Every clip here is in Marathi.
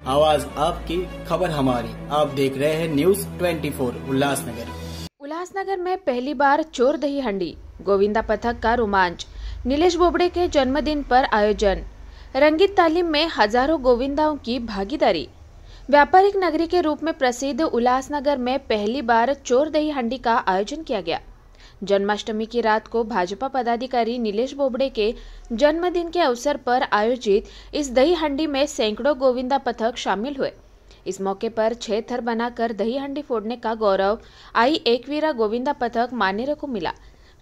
आवाज आपकी, खबर हमारी। आप देख रहे हैं न्यूज 24 उल्लासनगर। उल्लासनगर में पहली बार चोर दही हंडी, गोविंदा पथक का रोमांच। नीलेश बोबड़े के जन्मदिन पर आयोजन, रंगीत तालीम में हजारों गोविंदाओं की भागीदारी। व्यापारिक नगरी के रूप में प्रसिद्ध उल्लासनगर में पहली बार चोर दही हंडी का आयोजन किया गया। जन्माष्टमी की रात को भाजपा पदाधिकारी नीलेश बोबड़े के जन्मदिन के अवसर पर आयोजित इस दही हंडी में सैकड़ों गोविंदा पथक शामिल हुए। इस मौके पर 6 थर बनाकर दही हंडी फोड़ने का गौरव आई एकवीरा गोविंदा पथक मानेरे को मिला।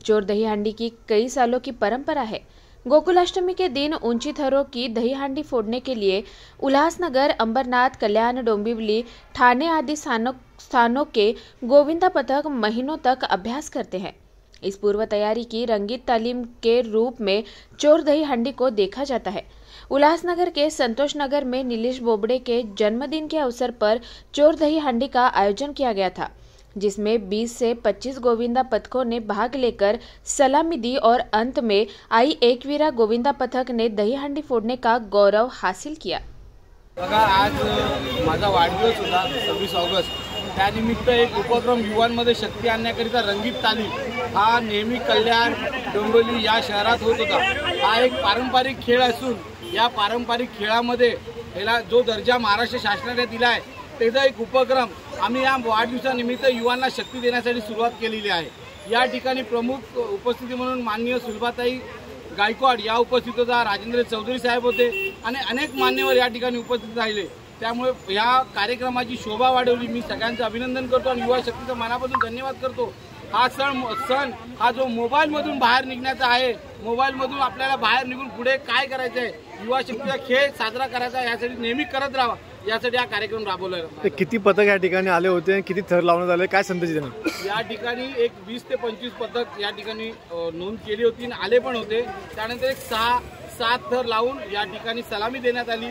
चोर दही हंडी की कई सालों की परंपरा है। गोकुलाष्टमी के दिन ऊंची थरों की दही हांडी फोड़ने के लिए उल्लासनगर, अंबरनाथ, कल्याण, डोंबिवली, ठाणे आदि स्थानों के गोविंदा पथक महीनों तक अभ्यास करते हैं। इस पूर्व तैयारी की रंगीत तालीम के रूप में चोर दही हांडी को देखा जाता है। उल्लासनगर के संतोष नगर में नीलेश बोबड़े के जन्मदिन के अवसर पर चोर दही हांडी का आयोजन किया गया था, जिसमें 20 से 25 गोविंदा पथकों ने भाग लेकर सलामी दी और अंत में आई एकवीरा गोविंदा पथक ने दही हांडी फोड़ने का गौरव हासिल किया। आज माझा वाढदिवस होता 26 ऑगस्ट, त्यानिमित्त एक उपक्रम युवांमध्ये शक्ती आणण्याकरिता रंगीत तालीम हा नेहमी कल्याण, डोंबिवली या शहरात होत होता। हा एक पारंपरिक खेळ असून या पारंपरिक खेळामध्ये याला जो दर्जा महाराष्ट्र शासनाने दिला आहे त्याचा एक उपक्रम आम्ही या वाढदिवसानिमित्त युवांना शक्ती देण्यासाठी सुरुवात केलेली आहे। या ठिकाणी प्रमुख उपस्थिती म्हणून माननीय सुलभाताई गायकवाड या उपस्थित होता, राजेंद्र चौधरी साहेब होते आणि अनेक मान्यवर या ठिकाणी उपस्थित राहिले। त्यामुळे या कार्यक्रमाची शोभा वाढवली। मी सगळ्यांचं अभिनंदन करतो आणि युवा शक्तीचा मनापासून धन्यवाद करतो। हा सण हा जो मोबाईल मधून बाहेर निघण्याचा आहे, मोबाईल मधून आपल्याला बाहेर निघून पुढे काय करायचं आहे, युवा शक्तीचा खेळ साजरा करायचा यासाठी नेहमी करत राहावा, यासाठी हा कार्यक्रम राबवला आहे। किती पथक या ठिकाणी आले होते, किती थर लावण्यात आले, काय संदेश देणार? या ठिकाणी एक 20 ते 25 पथक या ठिकाणी नोंद केली होती आणि आले पण होते। त्यानंतर एक 6-7 थर लावून या ठिकाणी सलामी देण्यात आली।